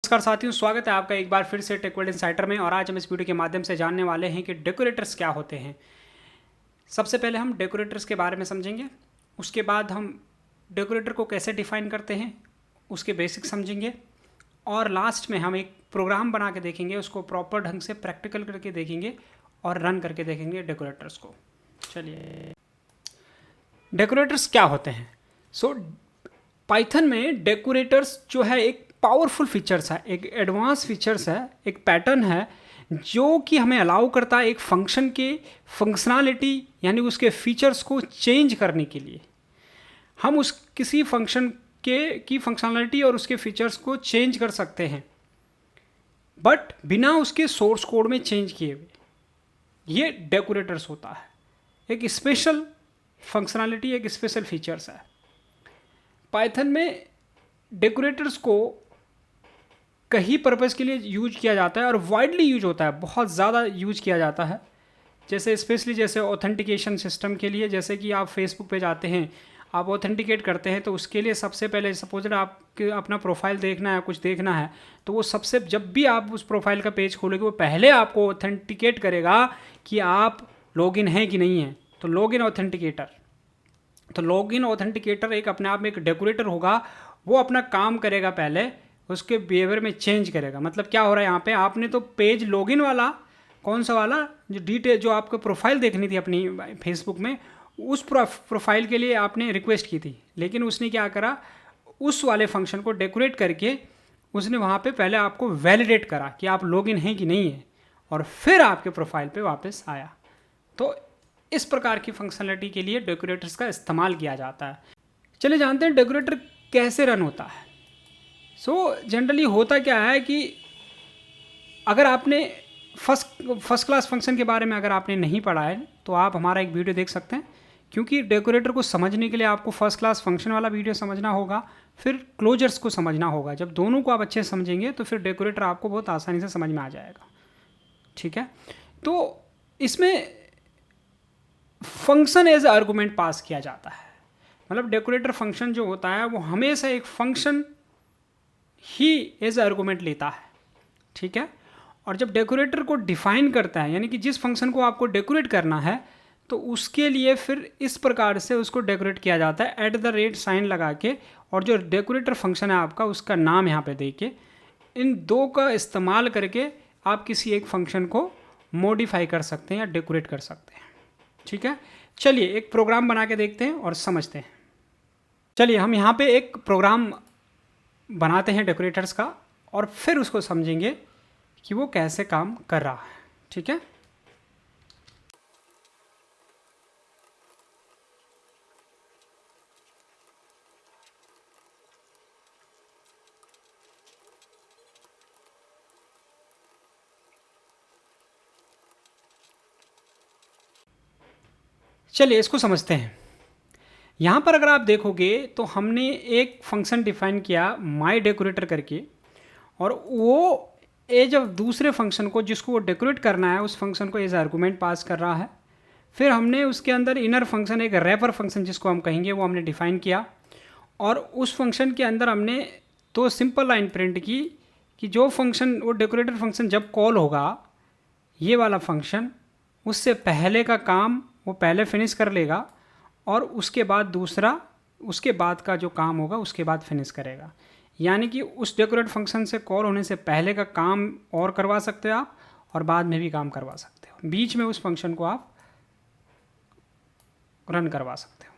नमस्कार साथियों, स्वागत है आपका एक बार फिर से टेक वर्ल्ड इनसाइटर में। और आज हम इस वीडियो के माध्यम से जानने वाले हैं कि डेकोरेटर्स क्या होते हैं। सबसे पहले हम डेकोरेटर्स के बारे में समझेंगे, उसके बाद हम डेकोरेटर को कैसे डिफाइन करते हैं उसके बेसिक समझेंगे, और लास्ट में हम एक प्रोग्राम बना के देखेंगे, उसको प्रॉपर ढंग से प्रैक्टिकल करके देखेंगे और रन करके देखेंगे डेकोरेटर्स को। चलिए, डेकोरेटर्स क्या होते हैं। पाइथन में डेकोरेटर्स जो है एक पावरफुल फीचर्स है, एक एडवांस फीचर्स है, एक पैटर्न है जो कि हमें अलाउ करता है एक फंक्शन के फंक्शनैलिटी यानी उसके फीचर्स को चेंज करने के लिए। हम उस किसी फंक्शन की फंक्शनैलिटी और उसके फीचर्स को चेंज कर सकते हैं, बट बिना उसके सोर्स कोड में चेंज किए हुए। ये डेकोरेटर्स होता है, एक स्पेशल फंक्शनैलिटी, एक स्पेशल फीचर्स है। पाइथन में डेकोरेटर्स को कई पर्पज़ के लिए यूज किया जाता है और वाइडली यूज होता है, बहुत ज़्यादा यूज किया जाता है। जैसे स्पेशली जैसे ऑथेंटिकेशन सिस्टम के लिए, जैसे कि आप फेसबुक पे जाते हैं, आप ऑथेंटिकेट करते हैं, तो उसके लिए सबसे पहले सपोज आपके अपना प्रोफाइल देखना है, कुछ देखना है, तो वो सबसे जब भी आप उस प्रोफाइल का पेज खोलोगे वो पहले आपको ऑथेंटिकेट करेगा कि आप लॉगिन हैं कि नहीं हैं। तो लॉगिन ऑथेंटिकेटर, तो लॉगिन ऑथेंटिकेटर एक अपने आप में एक डेकोरेटर होगा। वो अपना काम करेगा, पहले उसके बिहेवियर में चेंज करेगा। मतलब क्या हो रहा है यहाँ पे, आपने तो पेज लॉगिन वाला, कौन सा वाला, जो डिटेल जो आपको प्रोफाइल देखनी थी अपनी फेसबुक में, उस प्रोफाइल के लिए आपने रिक्वेस्ट की थी, लेकिन उसने क्या करा, उस वाले फंक्शन को डेकोरेट करके उसने वहाँ पे पहले आपको वैलिडेट करा कि आप लॉगिन हैं कि नहीं है, और फिर आपके प्रोफाइल पे वापस आया। तो इस प्रकार की फंक्शनलिटी के लिए डेकोरेटर्स का इस्तेमाल किया जाता है। चलिए जानते हैं डेकोरेटर कैसे रन होता है। जनरली होता क्या है कि अगर आपने फर्स्ट क्लास फंक्शन के बारे में अगर आपने नहीं पढ़ा है तो आप हमारा एक वीडियो देख सकते हैं, क्योंकि डेकोरेटर को समझने के लिए आपको फर्स्ट क्लास फंक्शन वाला वीडियो समझना होगा, फिर क्लोजर्स को समझना होगा। जब दोनों को आप अच्छे से समझेंगे तो फिर डेकोरेटर आपको बहुत आसानी से समझ में आ जाएगा। ठीक है, तो इसमें फंक्शन एज आर्गूमेंट पास किया जाता है। मतलब डेकोरेटर फंक्शन जो होता है वो हमेशा एक फंक्शन ही एज आर्गूमेंट लेता है। ठीक है, और जब डेकोरेटर को डिफाइन करता है, यानी कि जिस फंक्शन को आपको डेकोरेट करना है, तो उसके लिए फिर इस प्रकार से उसको डेकोरेट किया जाता है @ साइन लगा के, और जो डेकोरेटर फंक्शन है आपका उसका नाम यहाँ पे दे के, इन दो का इस्तेमाल करके आप किसी एक फंक्शन को मॉडिफाई कर सकते हैं या डेकोरेट कर सकते हैं। ठीक है, चलिए एक प्रोग्राम बना के देखते हैं और समझते हैं। चलिए हम यहाँ पे एक प्रोग्राम बनाते हैं डेकोरेटर्स का, और फिर उसको समझेंगे कि वो कैसे काम कर रहा है। ठीक है, चलिए इसको समझते हैं। यहाँ पर अगर आप देखोगे तो हमने एक फंक्शन डिफाइन किया माई डेकोरेटर करके, और वो एज ऑफ दूसरे फंक्शन को जिसको वो डेकोरेट करना है उस फंक्शन को एज आर्गूमेंट पास कर रहा है। फिर हमने उसके अंदर इनर फंक्शन, एक रैपर फंक्शन जिसको हम कहेंगे, वो हमने डिफाइन किया, और उस फंक्शन के अंदर हमने दो सिंपल लाइन प्रिंट की कि जो फंक्शन, वो डेकोरेटर फंक्शन जब कॉल होगा, ये वाला फंक्शन, उससे पहले का काम वो पहले फिनिश कर लेगा, और उसके बाद दूसरा, उसके बाद का जो काम होगा उसके बाद फिनिश करेगा। यानी कि उस डेकोरेट फंक्शन से कॉल होने से पहले का काम और करवा सकते हो आप, और बाद में भी काम करवा सकते हो, बीच में उस फंक्शन को आप रन करवा सकते हो।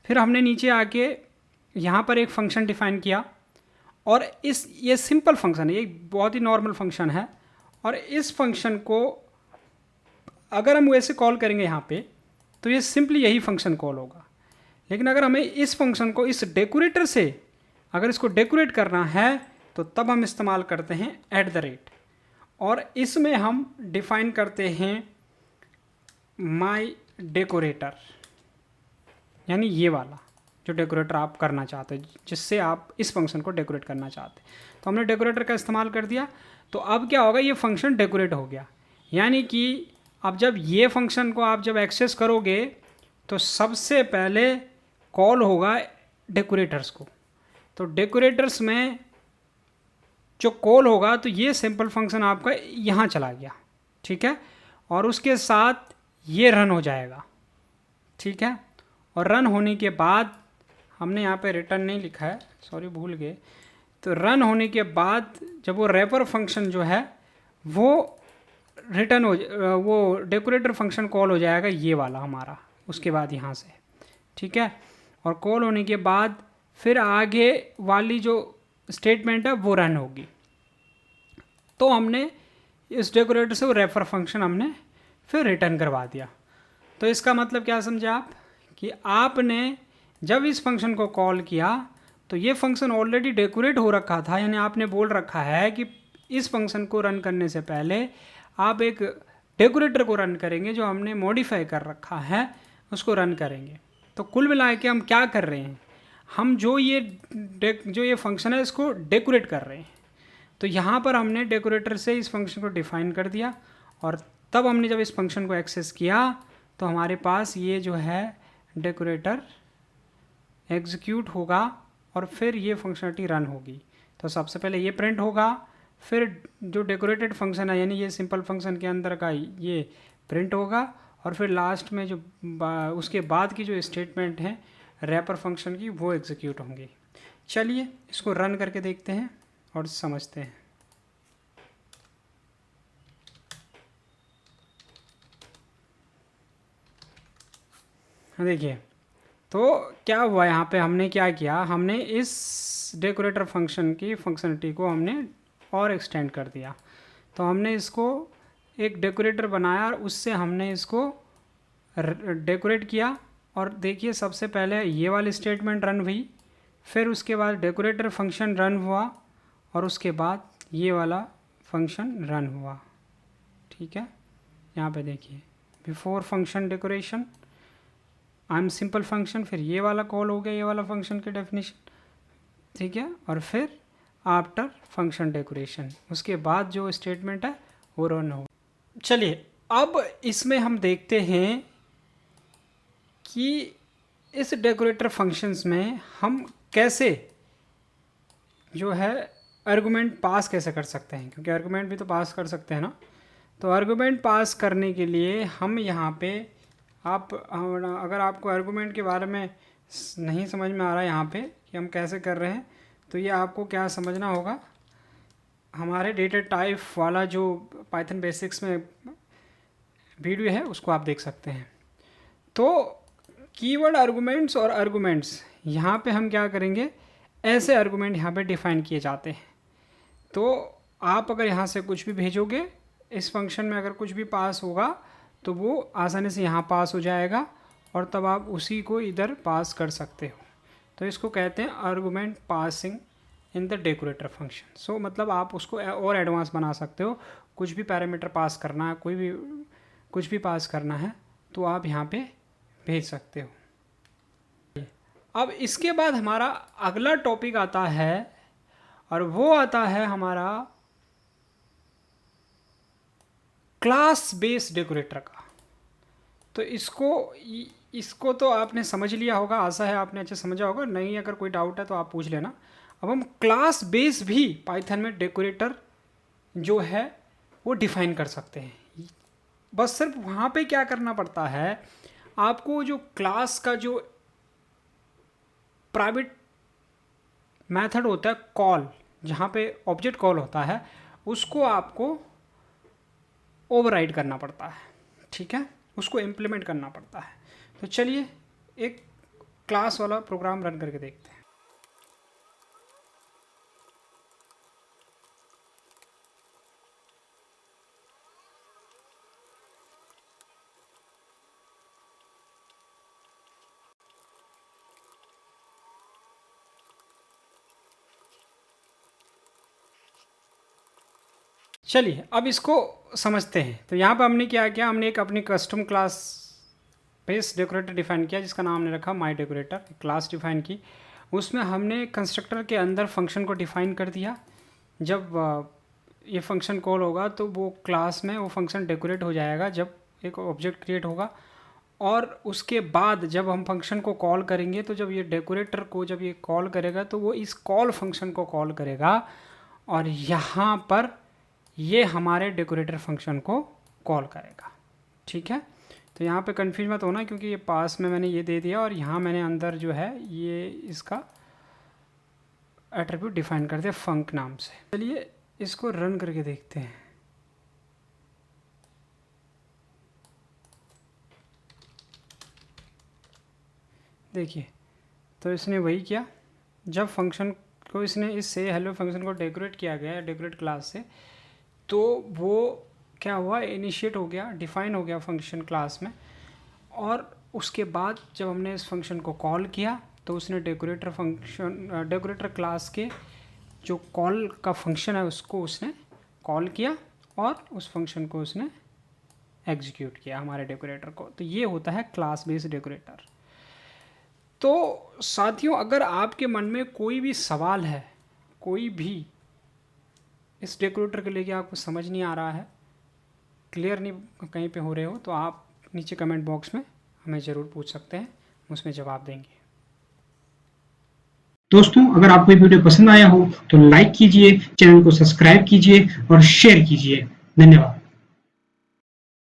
फिर हमने नीचे आके यहाँ पर एक फंक्शन डिफाइन किया, और ये सिंपल फंक्शन है, ये बहुत ही नॉर्मल फंक्शन है, और इस फंक्शन को अगर हम वैसे कॉल करेंगे यहाँ पे तो ये सिंपली यही फंक्शन कॉल होगा। लेकिन अगर हमें इस फंक्शन को इस डेकोरेटर से अगर इसको डेकोरेट करना है तो तब हम इस्तेमाल करते हैं @, और इसमें हम डिफाइन करते हैं माई डेकोरेटर, यानी ये वाला जो डेकोरेटर आप करना चाहते हो, जिससे आप इस फंक्शन को डेकोरेट करना चाहते हैं। तो हमने डेकोरेटर का इस्तेमाल कर दिया, तो अब क्या होगा, ये फंक्शन डेकोरेट हो गया। यानी कि अब जब ये फंक्शन को आप जब एक्सेस करोगे तो सबसे पहले कॉल होगा डेकोरेटर्स को। तो डेकोरेटर्स में जो कॉल होगा तो ये सिंपल फंक्शन आपका यहाँ चला गया, ठीक है, और उसके साथ ये रन हो जाएगा, ठीक है। और रन होने के बाद हमने यहाँ पे रिटर्न नहीं लिखा है, सॉरी भूल गए, तो रन होने के बाद जब वो रैपर फंक्शन जो है वो रिटर्न हो, वो डेकोरेटर फंक्शन कॉल हो जाएगा ये वाला हमारा, उसके बाद यहाँ से, ठीक है। और कॉल होने के बाद फिर आगे वाली जो स्टेटमेंट है वो रन होगी। तो हमने इस डेकोरेटर से वो रेफर फंक्शन हमने फिर रिटर्न करवा दिया। तो इसका मतलब क्या समझे आप, कि आपने जब इस फंक्शन को कॉल किया तो ये फंक्शन ऑलरेडी डेकोरेट हो रखा था, यानी आपने बोल रखा है कि इस फंक्शन को रन करने से पहले आप एक डेकोरेटर को रन करेंगे जो हमने मॉडिफाई कर रखा है, उसको रन करेंगे। तो कुल मिला के हम क्या कर रहे हैं, हम जो ये फंक्शन है इसको डेकोरेट कर रहे हैं। तो यहाँ पर हमने डेकोरेटर से इस फंक्शन को डिफाइन कर दिया, और तब हमने जब इस फंक्शन को एक्सेस किया तो हमारे पास ये जो है डेकोरेटर एग्जीक्यूट होगा और फिर ये फंक्शनलिटी रन होगी। तो सबसे पहले ये प्रिंट होगा, फिर जो डेकोरेटेड फंक्शन है यानी ये सिंपल फंक्शन के अंदर का ये प्रिंट होगा, और फिर लास्ट में जो उसके बाद की जो स्टेटमेंट है रैपर फंक्शन की वो एग्जीक्यूट होंगी। चलिए इसको रन करके देखते हैं और समझते हैं। देखिए तो क्या हुआ, यहाँ पे हमने क्या किया, हमने इस डेकोरेटर फंक्शन की फंक्शनलिटी को हमने और एक्सटेंड कर दिया। तो हमने इसको एक डेकोरेटर बनाया और उससे हमने इसको डेकोरेट किया। और देखिए सबसे पहले ये वाली स्टेटमेंट रन हुई, फिर उसके बाद डेकोरेटर फंक्शन रन हुआ, और उसके बाद ये वाला फंक्शन रन हुआ, ठीक है। यहाँ पे देखिए before function decoration I am simple function, फिर ये वाला कॉल हो गया, ये वाला फंक्शन की डेफिनेशन, ठीक है, और फिर आफ्टर फंक्शन डेकोरेशन उसके बाद जो स्टेटमेंट है वो रन हो। चलिए अब इसमें हम देखते हैं कि इस डेकोरेटर फंक्शंस में हम कैसे जो है आर्गुमेंट पास कैसे कर सकते हैं, क्योंकि आर्गुमेंट भी तो पास कर सकते हैं ना। तो आर्गुमेंट पास करने के लिए हम यहाँ पे अगर आपको आर्गुमेंट के बारे में नहीं समझ में आ रहा है यहाँ पे कि हम कैसे कर रहे हैं, तो ये आपको क्या समझना होगा, हमारे डेटा टाइप वाला जो पाइथन बेसिक्स में वीडियो है उसको आप देख सकते हैं। तो कीवर्ड आर्गुमेंट्स और आर्गुमेंट्स यहाँ पे हम क्या करेंगे, ऐसे आर्गुमेंट यहाँ पे डिफ़ाइन किए जाते हैं। तो आप अगर यहाँ से कुछ भी भेजोगे इस फंक्शन में, अगर कुछ भी पास होगा तो वो आसानी से यहाँ पास हो जाएगा, और तब आप उसी को इधर पास कर सकते हो। तो इसको कहते हैं argument passing in the decorator function. So मतलब आप उसको और एडवांस बना सकते हो, कुछ भी पैरामीटर पास करना है, कुछ भी पास करना है तो आप यहाँ पे भेज सकते हो। अब इसके बाद हमारा अगला टॉपिक आता है, और वो आता है हमारा क्लास बेस्ड डेकोरेटर का। तो इसको तो आपने समझ लिया होगा, आशा है आपने अच्छे समझा होगा, नहीं अगर कोई डाउट है तो आप पूछ लेना। अब हम क्लास बेस भी पाइथन में डेकोरेटर जो है वो डिफाइन कर सकते हैं। बस सिर्फ वहाँ पे क्या करना पड़ता है, आपको जो क्लास का जो प्राइवेट मेथड होता है कॉल, जहाँ पे ऑब्जेक्ट कॉल होता है, उसको आपको ओवरराइड करना पड़ता है, ठीक है, उसको इम्प्लीमेंट करना पड़ता है। तो चलिए एक क्लास वाला प्रोग्राम रन करके देखते हैं। चलिए अब इसको समझते हैं। तो यहाँ पर हमने क्या किया, हमने एक अपनी custom class base decorator define किया जिसका नाम हमने रखा माई डेकोरेटर। क्लास डिफाइन की, उसमें हमने कंस्ट्रक्टर के अंदर फंक्शन को डिफाइन कर दिया। जब ये फंक्शन कॉल होगा तो वो क्लास में वो फंक्शन डेकोरेट हो जाएगा जब एक ऑब्जेक्ट क्रिएट होगा। और उसके बाद जब हम फंक्शन को कॉल करेंगे तो जब ये डेकोरेटर को जब ये कॉल करेगा तो वो इस कॉल फंक्शन को कॉल करेगा, और यहाँ पर ये हमारे डेकोरेटर फंक्शन को कॉल करेगा। ठीक है, तो यहाँ पे कन्फ्यूज मत होना, क्योंकि ये पास में मैंने ये दे दिया और यहाँ मैंने अंदर जो है ये इसका एट्रीब्यूट डिफाइन कर दिया फंक नाम से। चलिए इसको रन करके देखते हैं। देखिए, तो इसने वही किया, जब फंक्शन को इसने इस से हेलो फंक्शन को डेकोरेट किया गया डेकोरेट क्लास से, तो वो क्या हुआ, इनिशिएट हो गया, डिफाइन हो गया फंक्शन क्लास में। और उसके बाद जब हमने इस फंक्शन को कॉल किया तो उसने डेकोरेटर क्लास के जो कॉल का फंक्शन है उसको उसने कॉल किया और उस फंक्शन को उसने एग्जीक्यूट किया हमारे डेकोरेटर को। तो ये होता है क्लास बेस्ड डेकोरेटर। तो साथियों, अगर आपके मन में कोई भी सवाल है, कोई भी इस डेकोरेटर को लेके आपको समझ नहीं आ रहा है, क्लियर नहीं कहीं पे हो रहे हो, तो आप नीचे कमेंट बॉक्स में हमें ज़रूर पूछ सकते हैं, हम उसमें जवाब देंगे। दोस्तों, अगर आपको ये वीडियो पसंद आया हो तो लाइक कीजिए, चैनल को सब्सक्राइब कीजिए और शेयर कीजिए। धन्यवाद।